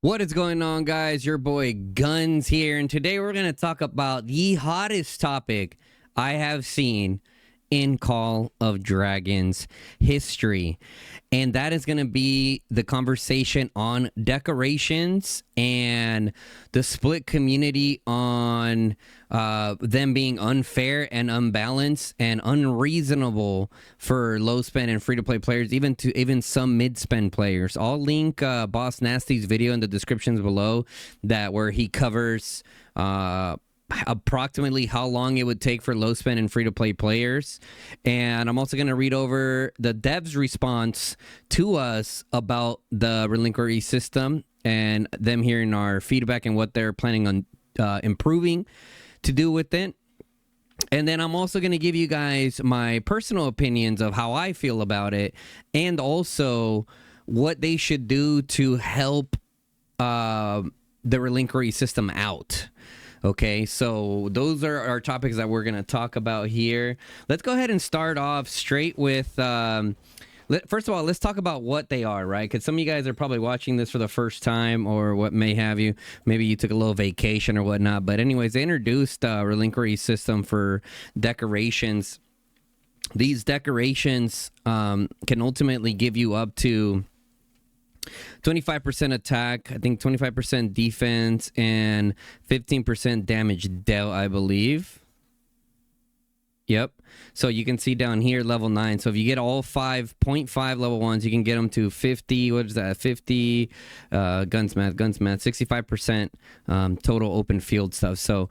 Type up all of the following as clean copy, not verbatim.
What is going on, guys? Your boy Guns here, and today we're going to talk about the hottest topic I have seen in Call of Dragons history, and that is going to be the conversation on decorations and the split community on them being unfair and unbalanced and unreasonable for low spend and free to play players, even some mid spend players. I'll link Boss Nasty's video in the descriptions below, where he covers approximately how long it would take for low spend and free to play players. And I'm also going to read over the devs' response to us about the relinquishy system and them hearing our feedback and what they're planning on improving to do with it. And then I'm also going to give you guys my personal opinions of how I feel about it, and also what they should do to help the relinquishy system out. Okay, so those are our topics that we're going to talk about here. Let's go ahead and start off straight with, first of all, let's talk about what they are, right? Because some of you guys are probably watching this for the first time or what may have you. Maybe you took a little vacation or whatnot. But anyways, they introduced a relinquishy system for decorations. These decorations can ultimately give you up to 25% attack, I think 25% defense, and 15% damage dealt, I believe. Yep. So you can see down here, level 9. So if you get all 5.5 level 1s, you can get them to 50. What is that? 50 gunsmith, 65% total open field stuff. So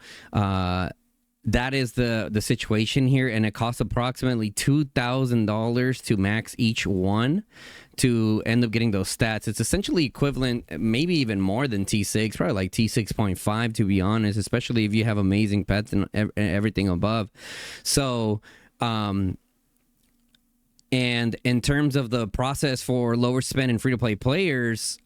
that is the situation here, and it costs approximately $2,000 to max each one to end up getting those stats. It's essentially equivalent, maybe even more than T6, probably like T6.5 to be honest, especially if you have amazing pets and everything above. So, and in terms of the process for lower spend and free-to-play players,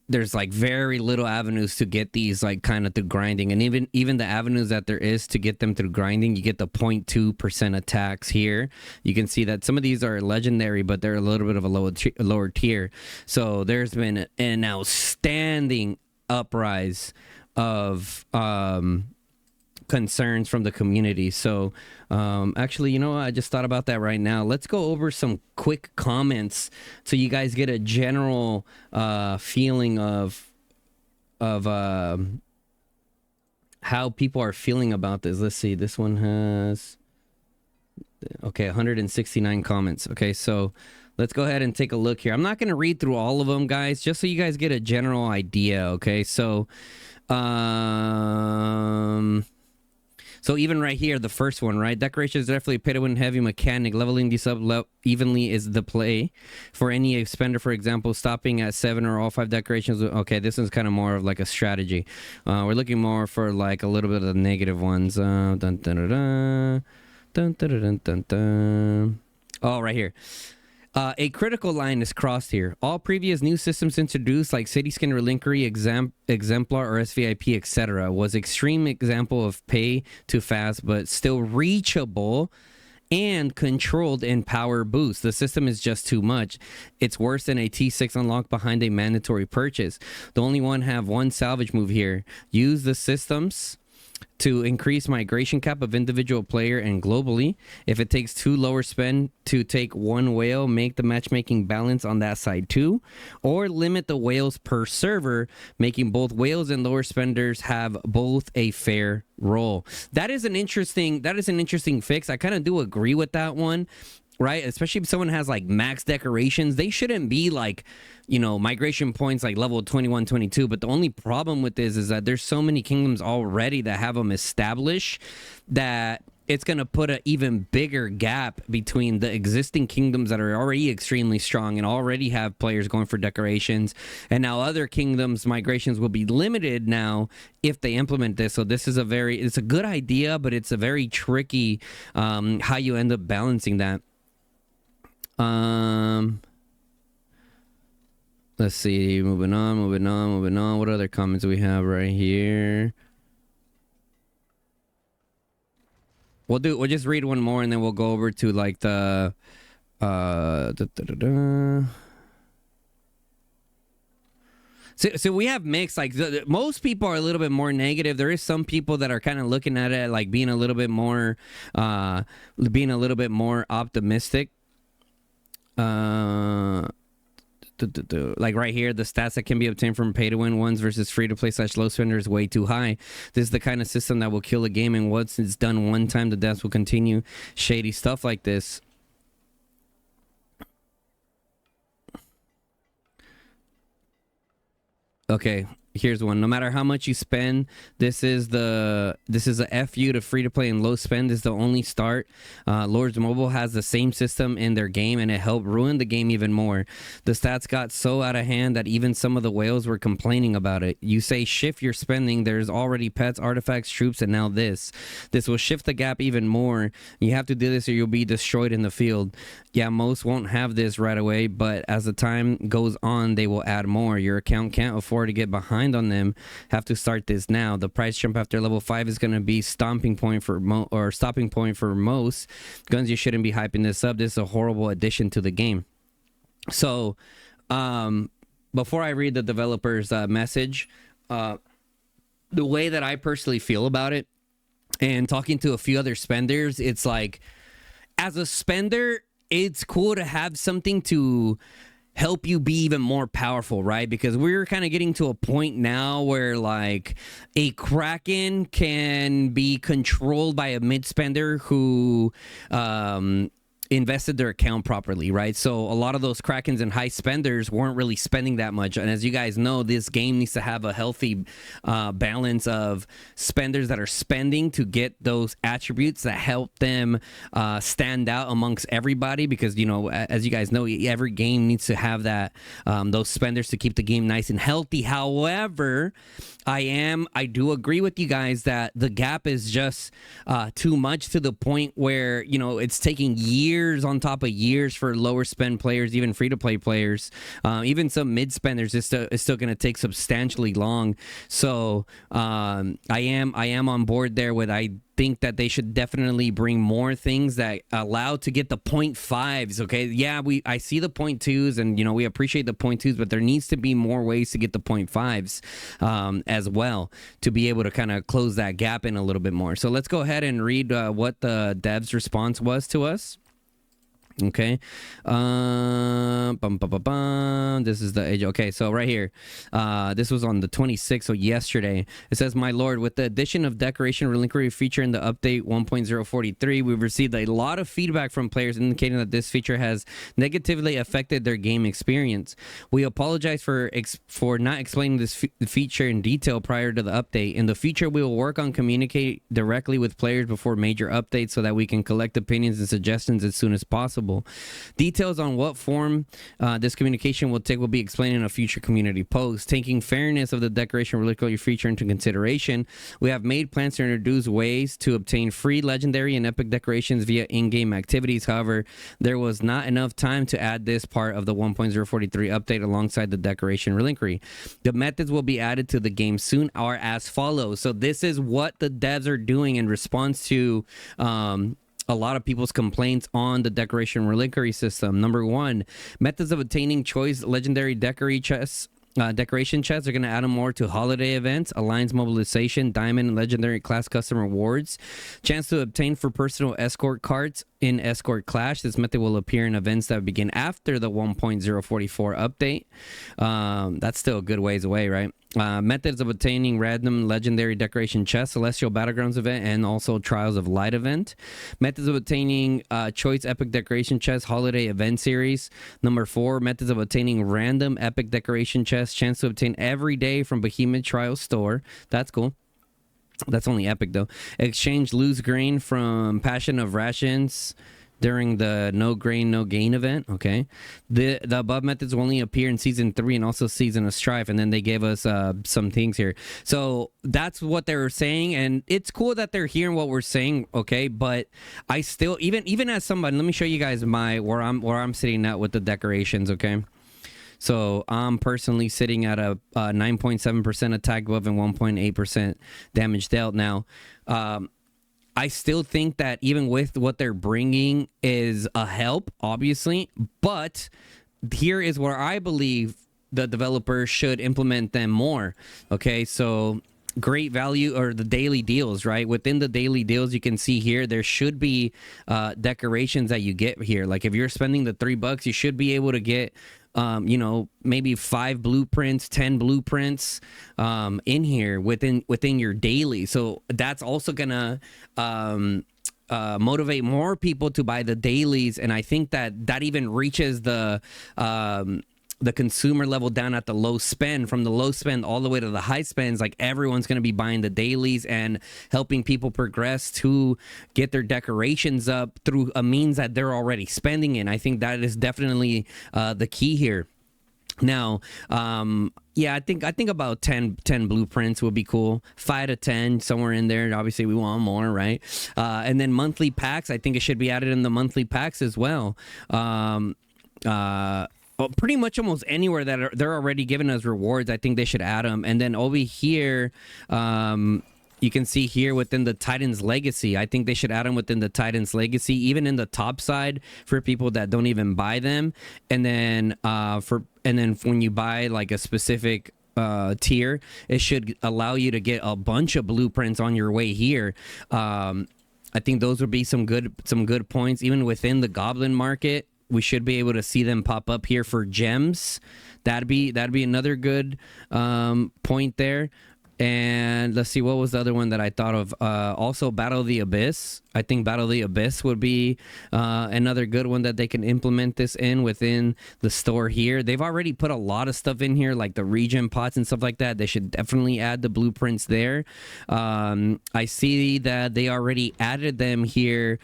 there's like very little avenues to get these like kind of through grinding, and even the avenues that there is to get them through grinding, you get the 0.2% attacks here. You can see that some of these are legendary, but they're a little bit of a lower tier. So there's been an outstanding uprise of concerns from the community. So actually, you know what, I just thought about that right now. Let's go over some quick comments so you guys get a general feeling of how people are feeling about this. Let's see, this one has 169 comments. Okay, so let's go ahead and take a look here. I'm not going to read through all of them, guys, just so you guys get a general idea. Okay, so so even right here, the first one, right? Decoration is definitely a pay-to-win heavy mechanic. Leveling these up evenly is the play. For any expender, for example, stopping at 7 or all 5 decorations. Okay, this one's kind of more of like a strategy. We're looking more for like a little bit of the negative ones. Dun, dun, dun, dun, dun, dun, dun, dun, dun. Oh, right here. A critical line is crossed here. All previous new systems introduced, like City Skin, Relinquishy, Exemplar, or SVIP, etc., was extreme example of pay to fast, but still reachable and controlled in power boost. The system is just too much. It's worse than a T6 unlock behind a mandatory purchase. The only one have one salvage move here. Use the systems to increase migration cap of individual player and globally. If it takes 2 lower spend to take 1 whale, make the matchmaking balance on that side too, or limit the whales per server, making both whales and lower spenders have both a fair role. That is an interesting fix. I kind of do agree with that one. Right, especially if someone has like max decorations, they shouldn't be like, you know, migration points like level 21, 22. But the only problem with this is that there's so many kingdoms already that have them established that it's going to put an even bigger gap between the existing kingdoms that are already extremely strong and already have players going for decorations, and now other kingdoms migrations will be limited now if they implement this. So this is it's a good idea, but it's a very tricky how you end up balancing that. Let's see, moving on. What other comments do we have right here? We'll just read one more and then we'll go over to like the So we have mixed. Like most people are a little bit more negative. There is some people that are kind of looking at it like being a little bit more optimistic. Like right here, the stats that can be obtained from pay to win ones versus free to play / low spender is way too high. This is the kind of system that will kill a game, and once it's done one time, the devs will continue. Shady stuff like this. Okay, here's one. No matter how much you spend, this is a FU to free to play and low spend is the only start. Lords Mobile has the same system in their game, and it helped ruin the game even more. The stats got so out of hand that even some of the whales were complaining about it. You say shift your spending, there's already pets, artifacts, troops, and now this. This will shift the gap even more. You have to do this or you'll be destroyed in the field. Yeah, most won't have this right away, but as the time goes on, they will add more. Your account can't afford to get behind on them. Have to start this now. The price jump after level 5 is going to be stopping point for most. Guns, you shouldn't be hyping this up. This is a horrible addition to the game. So, before I read the developer's message, the way that I personally feel about it, and talking to a few other spenders, it's like, as a spender, it's cool to have something to help you be even more powerful, right? Because we're kind of getting to a point now where like a Kraken can be controlled by a mid spender who invested their account properly, right? So a lot of those Krakens and high spenders weren't really spending that much. And as you guys know, this game needs to have a healthy balance of spenders that are spending to get those attributes that help them stand out amongst everybody, because, you know, as you guys know, every game needs to have that those spenders to keep the game nice and healthy. However, I do agree with you guys that the gap is just too much, to the point where, you know, it's taking years on top of years for lower spend players, even free to play players, even some mid spenders. It's still going to take substantially long. So I am on board there with, I think that they should definitely bring more things that allow to get the 0.5s. Okay, yeah, I see the 0.2s, and, you know, we appreciate the 0.2s, but there needs to be more ways to get the 0.5s as well, to be able to kind of close that gap in a little bit more. So let's go ahead and read what the devs response was to us. Okay, this is the age. Okay, so right here, this was on the 26th, so yesterday. It says, my lord, with the addition of decoration relinquishing feature in the update 1.043, we've received a lot of feedback from players indicating that this feature has negatively affected their game experience. We apologize for not explaining this feature in detail prior to the update. In the future, we will work on communicate directly with players before major updates so that we can collect opinions and suggestions as soon as possible. Details on what form this communication will take will be explained in a future community post. Taking fairness of the decoration relinquishing feature into consideration, we have made plans to introduce ways to obtain free legendary and epic decorations via in-game activities. However, there was not enough time to add this part of the 1.043 update alongside the decoration relinquishing. The methods will be added to the game soon are as follows. So this is what the devs are doing in response to a lot of people's complaints on the decoration relinquishing system. Number 1, methods of obtaining choice legendary decoration chests are going to add them more to holiday events, alliance mobilization, diamond and legendary class custom rewards. Chance to obtain for personal escort cards in Escort Clash. This method will appear in events that begin after the 1.044 update. That's still a good ways away, right? Methods of obtaining random legendary decoration chests, Celestial Battlegrounds event, and also Trials of Light event. Methods of obtaining choice epic decoration chests, holiday event series. Number 4, methods of obtaining random epic decoration chests, chance to obtain every day from Behemoth Trial Store. That's cool. That's only epic though. Exchange loose grain from Passion of Rations during the no grain no gain event. Okay, the above methods will only appear in season 3 and also season of Strife, and then they gave us some things here. So that's what they were saying, and it's cool that they're hearing what we're saying. Okay, but I still, even as somebody, let me show you guys where I'm sitting at with the decorations. Okay, so I'm personally sitting at a 9.7% attack buff and 1.8% damage dealt. Now, I still think that even with what they're bringing is a help, obviously. But here is where I believe the developers should implement them more. Okay, so great value, or the daily deals, right? Within the daily deals, you can see here there should be decorations that you get here. Like if you're spending the $3, you should be able to get maybe 5 blueprints, 10 blueprints in here within your daily. So that's also gonna motivate more people to buy the dailies, and I think that even reaches the consumer level down at the low spend. From the low spend all the way to the high spends, like everyone's going to be buying the dailies and helping people progress to get their decorations up through a means that they're already spending in. I think that is definitely the key here. Now, I think about 10 blueprints would be cool. 5 to 10, somewhere in there. Obviously, we want more, right? And then monthly packs, I think it should be added in the monthly packs as well. Well, pretty much almost anywhere that they're already giving us rewards, I think they should add them. And then over here, you can see here within the Titans Legacy, I think they should add them within the Titans Legacy, even in the top side for people that don't even buy them. And then when you buy like a specific tier, it should allow you to get a bunch of blueprints on your way here. I think those would be some good points. Even within the Goblin Market, we should be able to see them pop up here for gems. That'd be another good point there. And let's see, what was the other one that I thought of? Also, Battle of the Abyss. I think Battle of the Abyss would be another good one that they can implement this in within the store here. They've already put a lot of stuff in here, like the regen pots and stuff like that. They should definitely add the blueprints there. I see that they already added them here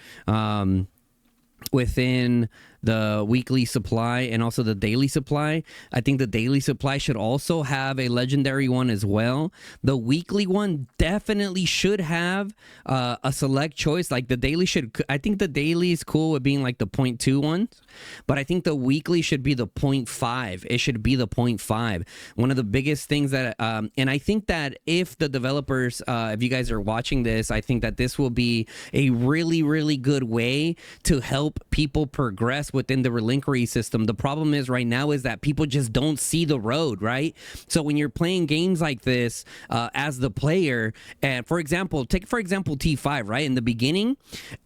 within the weekly supply and also the daily supply. I think the daily supply should also have a legendary one as well. The weekly one definitely should have a select choice. Like the daily I think the daily is cool with being like the 0.2 ones, but I think the weekly should be the 0.5. It should be the 0.5. One of the biggest things that, and I think that if the developers, if you guys are watching this, I think that this will be a really, really good way to help people progress within the relinquery system. The problem is right now is that people just don't see the road, right? So when you're playing games like this as the player, and for example T5, right? In the beginning,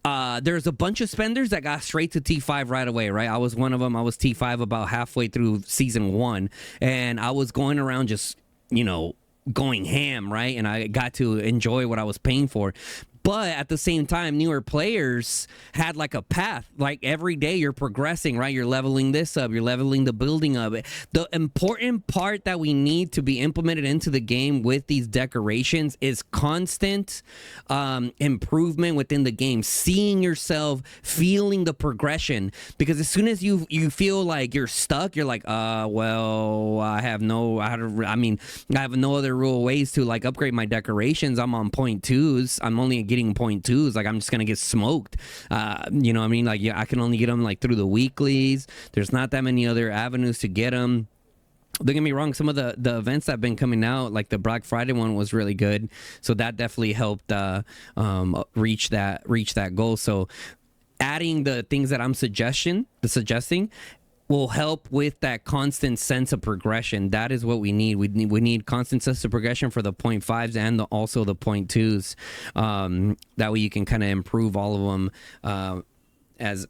there's a bunch of spenders that got straight to T5 right away, right? I was one of them. I was T5 about halfway through season 1, and I was going around just, going ham, right? And I got to enjoy what I was paying for. But at the same time, newer players had like a path. Like every day you're progressing, right? You're leveling this up. You're leveling the building up. The important part that we need to be implemented into the game with these decorations is constant improvement within the game. Seeing yourself, feeling the progression. Because as soon as you feel like you're stuck, you're like, I have no other real ways to like upgrade my decorations. I'm on 0.2s. I'm only getting 0.2s. Like I'm just gonna get smoked. You know what I mean? Like, yeah, I can only get them like through the weeklies. There's not that many other avenues to get them. Don't get me wrong, some of the events that have been coming out, like the Black Friday one was really good, so that definitely helped reach that goal. So adding the things that I'm suggesting will help with that constant sense of progression. That is what we need. We need constant sense of progression for the 0.5s and also the 0.2s. That way you can kind of improve all of them as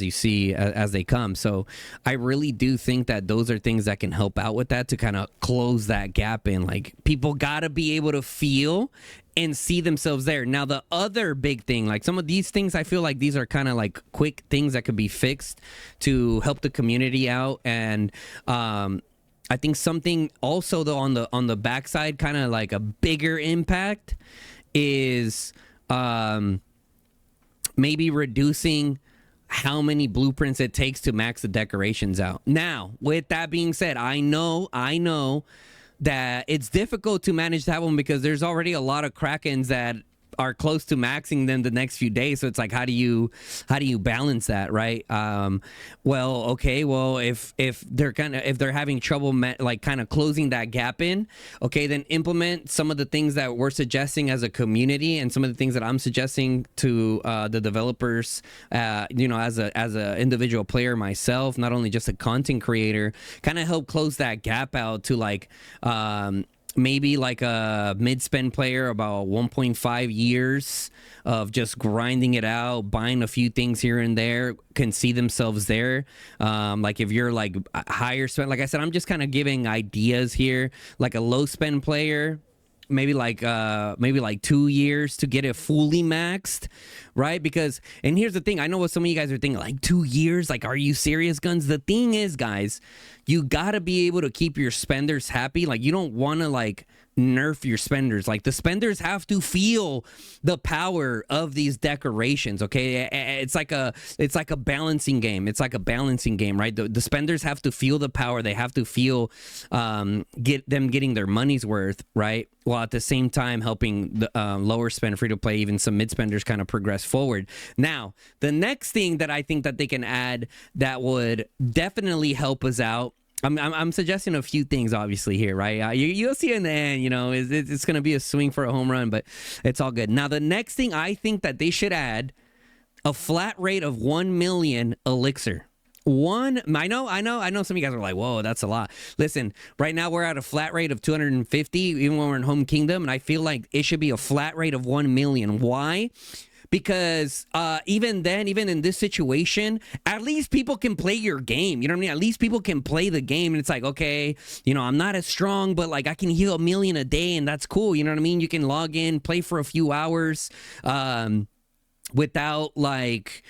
you see as they come. So I really do think that those are things that can help out with that, to kind of close that gap in. Like, people gotta be able to feel and see themselves there. Now, the other big thing, like some of these things, I feel like these are kind of like quick things that could be fixed to help the community out. And I think something also though on the backside, kind of like a bigger impact, is maybe reducing how many blueprints it takes to max the decorations out. Now, with that being said, I know that it's difficult to manage that one, because there's already a lot of Krakens that are close to maxing them the next few days. So it's like, how do you balance that, right? Well, okay, well, if they're having trouble like kind of closing that gap in, okay, then implement some of the things that we're suggesting as a community and some of the things that I'm suggesting to the developers, as a individual player myself, not only just a content creator, kind of help close that gap out to like maybe like a mid-spend player, about 1.5 years of just grinding it out, buying a few things here and there, can see themselves there. Like if you're like a higher spend, like I said, I'm just kind of giving ideas here. Like a low spend player, maybe like 2 years to get it fully maxed, right? Because, and here's the thing, I know what some of you guys are thinking, like 2 years, like, are you serious, Guns? The thing is, guys, you gotta be able to keep your spenders happy. Like, you don't want to like nerf your spenders. Like, the spenders have to feel the power of these decorations, okay? It's like a balancing game. It's like a balancing game, right? The spenders have to feel the power. They have to feel getting their money's worth, right? While at the same time helping the lower spend, free to play, even some mid spenders kind of progress forward. Now, the next thing that I think that they can add that would definitely help us out, I'm suggesting a few things, obviously, here, right? You'll see in the end, it's going to be a swing for a home run, but it's all good. Now, the next thing I think that they should add, a flat rate of 1 million elixir. I know some of you guys are like, whoa, that's a lot. Listen, right now we're at a flat rate of 250, even when we're in home kingdom, and I feel like it should be a flat rate of 1 million. Why? Because even in this situation, at least people can play your game. You know what I mean? At least people can play the game. And it's like, okay, I'm not as strong, but like I can heal 1 million a day, and that's cool. You know what I mean? You can log in, play for a few hours without like...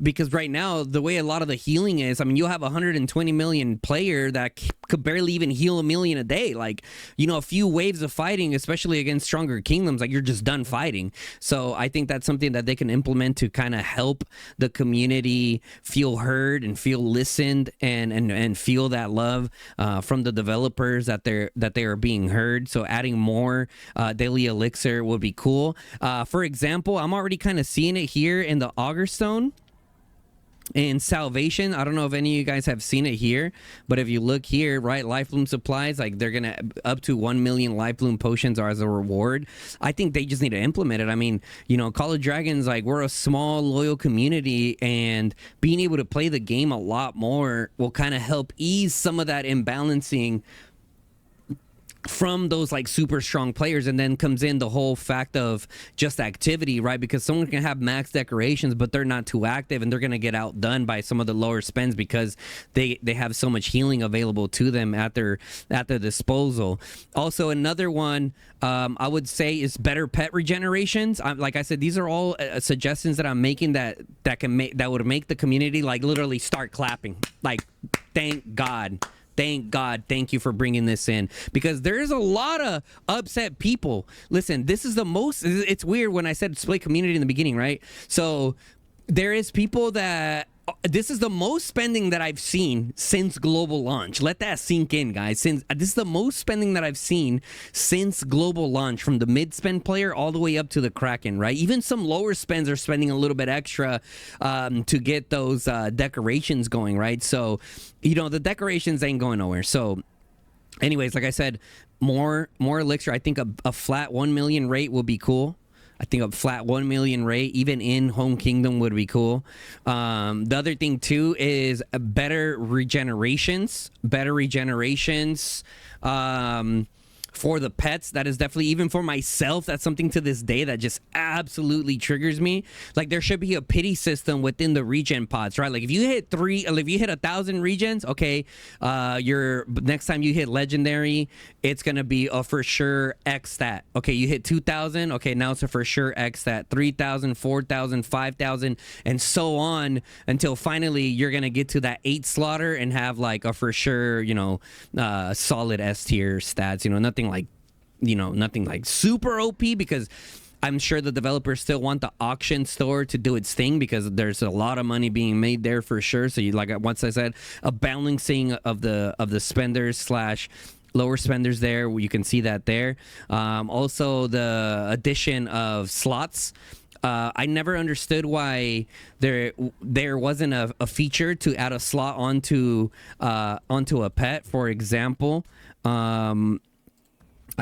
because right now, the way a lot of the healing is, I mean, you'll have 120 million player that could barely even heal 1 million a day. Like, a few waves of fighting, especially against stronger kingdoms, like you're just done fighting. So I think that's something that they can implement to kind of help the community feel heard and feel listened and feel that love from the developers that they are being heard. So adding more daily elixir would be cool. For example, I'm already kind of seeing it here in the Augur Stone and Salvation. I don't know if any of you guys have seen it here, but if you look here, right, Life Bloom supplies, like they're gonna up to 1 million Life Bloom potions are as a reward. I think they just need to implement it. I mean, Call of Dragons, like, we're a small loyal community, and being able to play the game a lot more will kind of help ease some of that imbalancing from those like super strong players. And then comes in the whole fact of just activity, right? Because someone can have max decorations, but they're not too active, and they're going to get outdone by some of the lower spends because they have so much healing available to them at their disposal. Also, another one I would say is better pet regenerations. Like I said, these are all suggestions that I'm making that would make the community like literally start clapping. Like, thank God. Thank God. Thank you for bringing this in, because there's a lot of upset people. Listen, this is the most, it's weird when I said split community in the beginning, right? So there is people that, this is the most spending that I've seen since global launch. Let that sink in, guys. This is the most spending that I've seen since global launch, from the mid spend player all the way up to the Kraken, right? Even some lower spends are spending a little bit extra to get those decorations going, right? So, the decorations ain't going nowhere. So anyways, like I said, more elixir. I think a flat 1 million rate will be cool. I think a flat 1 million rate, even in home kingdom, would be cool. The other thing too is better regenerations. For the pets. That is definitely, even for myself, that's something to this day that just absolutely triggers me. Like, there should be a pity system within the regen pods, right? Like, if you hit 1,000 regens, okay, next time you hit legendary, it's gonna be a for sure X stat. Okay, you hit 2,000, okay, now it's a for sure X stat. 3,000, 4,000, 5,000, and so on, until finally you're gonna get to that 8 slaughter and have like a for sure, solid S tier stats. Nothing like super OP, because I'm sure the developers still want the auction store to do its thing, because there's a lot of money being made there for sure. So once I said, a balancing of the spenders slash lower spenders there. You can see that there. Also, the addition of slots. I never understood why there wasn't a feature to add a slot onto a pet. For example, I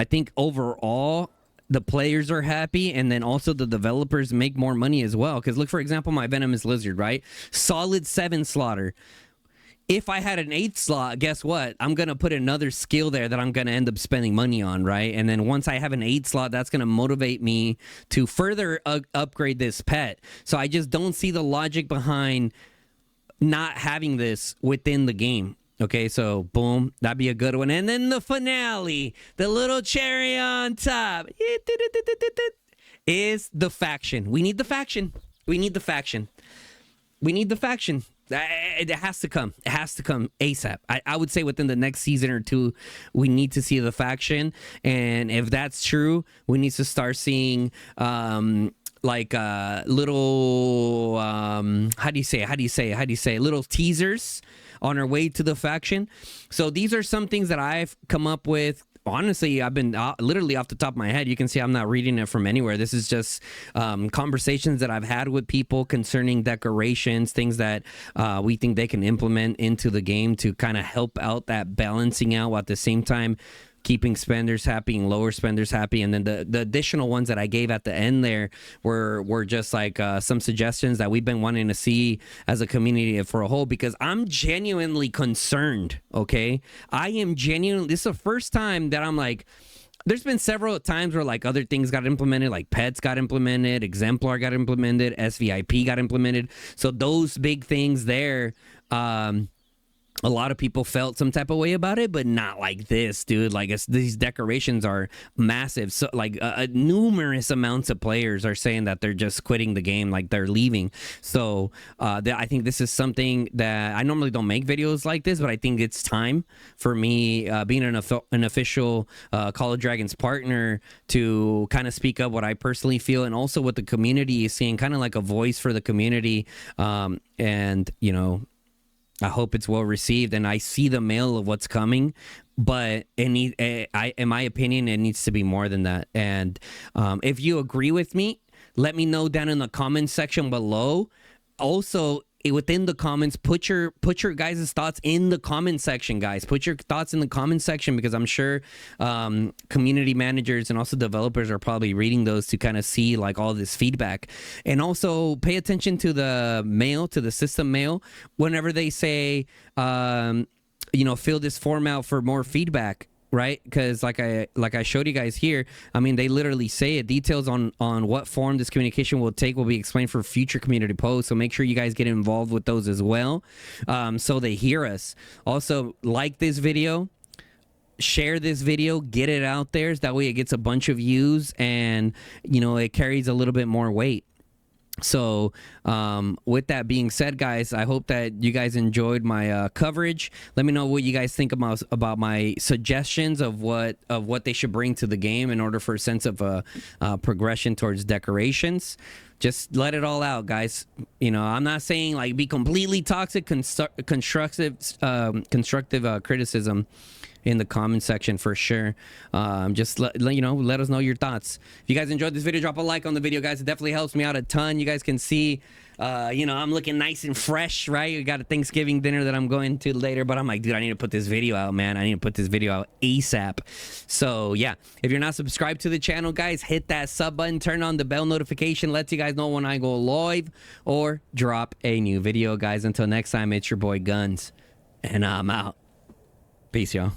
think overall the players are happy, and then also the developers make more money as well. Because look, for example, my venomous lizard, right? Solid 7 slaughter. If I had an 8th slot, guess what? I'm going to put another skill there that I'm going to end up spending money on, right? And then once I have an 8th slot, that's going to motivate me to further upgrade this pet. So I just don't see the logic behind not having this within the game. Okay, so boom, that'd be a good one. And then the finale, the little cherry on top, is the faction. We need the faction. We need the faction. We need the faction. It has to come. It has to come ASAP. I would say within the next season or 2, we need to see the faction. And if that's true, we need to start seeing little how do you say little teasers on our way to the faction. So these are some things that I've come up with. Honestly, I've been literally off the top of my head. You can see I'm not reading it from anywhere. This is just conversations that I've had with people concerning decorations, things that we think they can implement into the game to kind of help out that balancing out, while at the same time keeping spenders happy and lower spenders happy. And then the additional ones that I gave at the end there were just like some suggestions that we've been wanting to see as a community for a whole, because I'm genuinely concerned. Okay, I am genuinely, this is the first time that I'm like, there's been several times where like other things got implemented, like pets got implemented, exemplar got implemented, SVIP got implemented. So those big things there, a lot of people felt some type of way about it, but not like this, dude. Like, these decorations are massive. So, like, numerous amounts of players are saying that they're just quitting the game, like they're leaving. So, I think this is something that I normally don't make videos like this, but I think it's time for me, being an official Call of Dragons partner, to kind of speak up what I personally feel, and also what the community is seeing, kind of like a voice for the community. And, you know, I hope it's well received, and I see the mail of what's coming, but in my opinion, it needs to be more than that. And if you agree with me, let me know down in the comments section below. Also, within the comments, put your guys' thoughts in the comment section, guys. Put your thoughts in the comment section, because I'm sure community managers and also developers are probably reading those to kind of see like all this feedback. And also pay attention to the mail, to the system mail, whenever they say fill this form out for more feedback. Right, because like I showed you guys here, I mean, they literally say it. Details on what form this communication will take will be explained for future community posts. So make sure you guys get involved with those as well, so they hear us. Also, like this video, share this video, get it out there. So that way it gets a bunch of views, and it carries a little bit more weight. So with that being said, guys, I hope that you guys enjoyed my coverage. Let me know what you guys think about my suggestions of what they should bring to the game in order for a sense of progression towards decorations. Just let it all out, guys. I'm not saying like be completely toxic. Constructive criticism in the comment section for sure. Just let us know your thoughts. If you guys enjoyed this video, drop a like on the video, guys. It definitely helps me out a ton. You guys can see I'm looking nice and fresh, right? We got a Thanksgiving dinner that I'm going to later, but I'm like, dude, I need to put this video out, man. I need to put this video out ASAP. So yeah, if you're not subscribed to the channel, guys, hit that sub button, turn on the bell notification, lets you guys know when I go live or drop a new video, guys. Until next time, it's your boy Guns, and I'm out. Peace, y'all.